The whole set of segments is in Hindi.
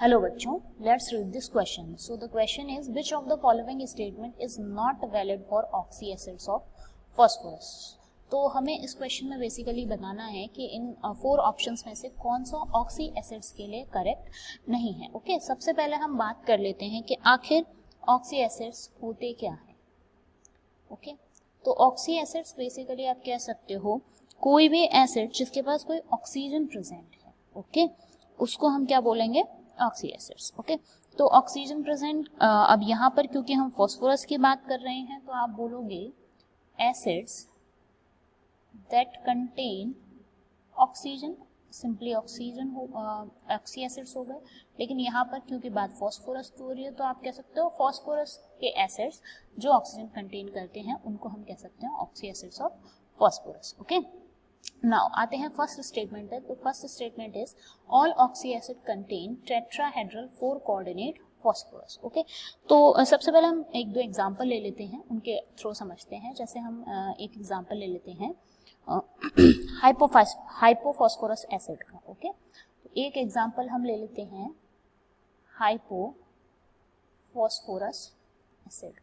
हेलो बच्चों, let's read this question. So the question is which of the following statement is not valid for oxy acids of phosphorus. तो हमें इस क्वेश्चन में बेसिकली बताना है कि इन 4 ऑप्शंस में से कौन सा ऑक्सी एसिड्स के लिए करेक्ट नहीं है. ओके, सबसे पहले हम बात कर लेते हैं कि आखिर ऑक्सी एसिड्स होते क्या है. ओके, तो ऑक्सी एसिड्स बेसिकली आप कह सकते हो कोई भी एसिड जिसके पास कोई ऑक्सीजन प्रेजेंट है. ओके, उसको हम क्या बोलेंगे? Oxy acids. ओके, तो ऑक्सीजन प्रेजेंट, अब यहाँ पर क्योंकि हम फास्फोरस की बात कर रहे हैं तो आप बोलोगे acids that contain oxygen. Simply oxygen हो, ऑक्सी एसिड्स हो गए. लेकिन यहाँ पर क्योंकि बात फास्फोरस की हो रही है तो आप कह सकते हो फास्फोरस के एसिड्स जो ऑक्सीजन कंटेन करते हैं उनको हम कह सकते हैं oxy acids of phosphorus. Okay, now आते हैं फर्स्ट स्टेटमेंट है. तो first statement is all oxy acid contain tetrahedral 4 coordinate phosphorus. Okay, तो सबसे पहले हम एक दो एग्जांपल ले लेते हैं, उनके थ्रू समझते हैं. जैसे हम एक एग्जांपल ले लेते हैं हाइपोफॉस्फोरस एसिड का. ओके, तो एक एग्जांपल हम ले लेते हैं हाइपोफॉस्फोरस एसिड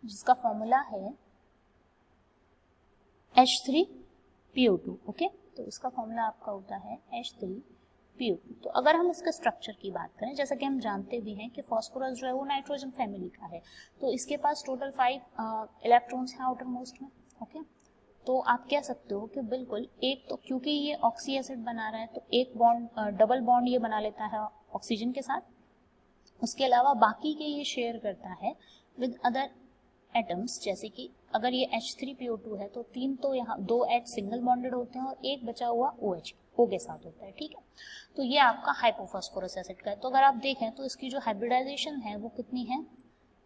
जिसका फॉर्मूला है H3PO2. ओके, तो इसका फॉर्मूला आपका होता है H3PO2. तो अगर हम इसके स्ट्रक्चर की बात करें, जैसा कि हम जानते भी हैं कि फास्फोरस जो है वो नाइट्रोजन फैमिली का है, तो इसके पास टोटल 5 इलेक्ट्रॉन्स हैं आउटर मोस्ट में. ओके, तो आप कह सकते हो कि बिल्कुल एक, तो क्योंकि ये ऑक्सी एसिड बना रहा है तो एक बॉन्ड, डबल बॉन्ड ये बना लेता है ऑक्सीजन के साथ. उसके अलावा बाकी के ये शेयर करता है विद अदर एटम्स. जैसे कि अगर ये H3PO2 है तो 3 तो यहाँ 2 H सिंगल बॉन्डेड होते हैं और एक बचा हुआ OH O के साथ होता है. ठीक है, तो ये आपका हाइपोफॉस्फोरस एसिड का है. तो अगर आप देखें तो इसकी जो हाइब्रिडाइजेशन है वो कितनी है?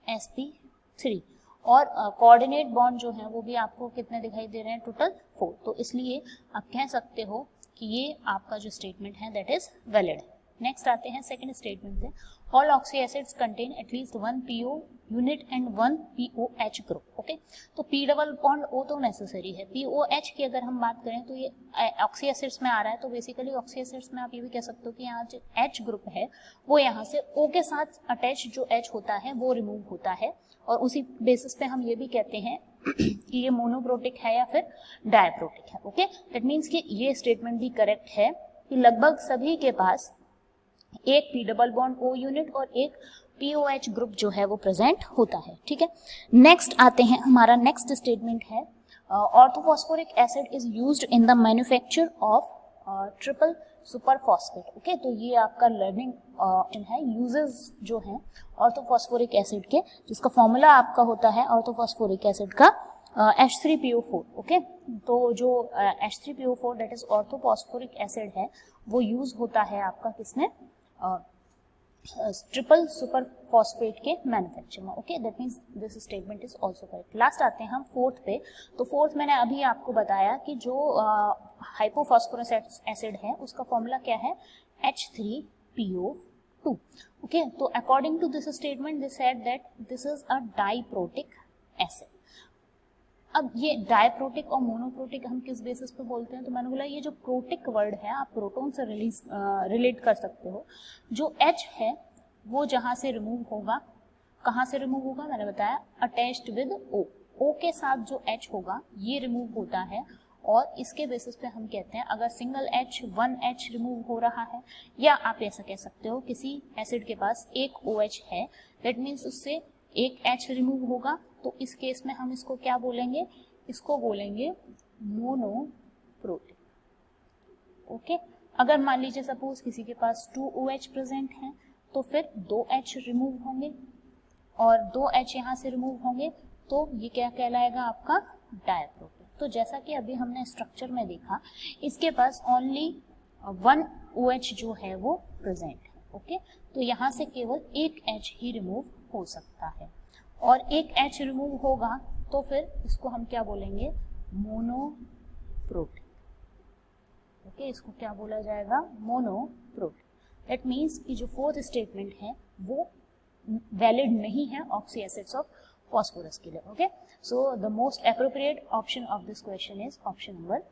sp3. और कोऑर्डिनेट बॉन्ड जो है वो भी आपको कितने दिखाई दे रहे हैं? टोटल 4. तो इसलिए आप कह सकते हो कि ये आपका जो स्टेटमेंट है दैट इज वैलिड है. नेक्स्ट आते हैं सेकंड स्टेटमेंट पे. All oxy acids contain at least 1 PO unit and 1 POH group. Okay, तो P डबल बॉन्ड O तो नेसेसरी है. POH की अगर हम बात करें तो ये ऑक्सी एसिड्स में आ रहा है, तो बेसिकली ऑक्सी एसिड्स में आप ये भी कह सकते हो कि यहाँ जो H ग्रुप है वो यहाँ से O के साथ अटैच जो H होता है वो रिमूव होता है. और उसी बेसिस पे हम ये भी कहते हैं कि ये मोनोप्रोटिक है या फिर डायप्रोटिक है. ओके, दैट मीन्स कि ये स्टेटमेंट भी करेक्ट है कि लगभग सभी के पास एक P double bond O unit और एक POH ग्रुप जो है वो प्रेजेंट होता है. ठीक है, नेक्स्ट आते हैं, हमारा नेक्स्ट स्टेटमेंट है orthophosphoric acid is used in the manufacture of triple super phosphate. Okay, तो ये आपका लर्निंग है यूजेस जो हैं ऑर्थोफॉस्फोरिक एसिड के, जिसका फॉर्मूला आपका होता है ऑर्थोफॉस्फोरिक एसिड का H3PO4. ओके, तो जो H3PO4 that is orthophosphoric acid है वो यूज होता है आपका किसमें? ट्रिपल सुपर फॉस्फेट के मैन्युफैक्चर में. Okay, that means this statement is also correct. Last आते हैं हम फोर्थ पे. तो फोर्थ मैंने अभी आपको बताया कि जो हाइपोफॉस्फोरस एसिड है उसका फॉर्मूला क्या है? H3PO2. ओके, तो according to this statement they said that this is a diprotic acid. अब ये डायप्रोटिक और मोनोप्रोटिक हम किस बेसिस पे बोलते हैं? तो मैंने बोला ये जो प्रोटिक वर्ड है आप प्रोटॉन से रिलेट कर सकते हो. जो H है वो जहां से रिमूव होगा, कहां से रिमूव होगा? मैंने बताया अटैच्ड विद O. O के साथ जो H होगा ये रिमूव होता है और इसके बेसिस पे हम कहते हैं अगर सिंगल H 1H रिमूव हो रहा है, या आप ऐसा कह सकते हो किसी एसिड के पास एक OH है, दैट मीन्स उससे एक H रिमूव होगा, तो इस केस में हम इसको क्या बोलेंगे? इसको बोलेंगे मोनोप्रोटिक. ओके, अगर मान लीजिए सपोज किसी के पास 2 OH प्रेजेंट हैं तो फिर 2 H रिमूव होंगे और 2 H यहाँ से रिमूव होंगे, तो ये क्या कहलाएगा? आपका डायप्रोटिक. तो जैसा कि अभी हमने स्ट्रक्चर में देखा, इसके पास ओनली 1 OH जो है वो प्रेजेंट है. ओके, तो यहाँ से केवल एक H ही रिमूव हो सकता है और एक H रिमूव होगा तो फिर इसको हम क्या बोलेंगे? मोनोप्रोटिक. ओके, इसको क्या बोला जाएगा? मोनोप्रोटिक. दैट मीन्स कि जो फोर्थ स्टेटमेंट है वो वैलिड नहीं है ऑक्सी एसिड्स ऑफ फास्फोरस के लिए. Okay, so the most appropriate option of this question is option number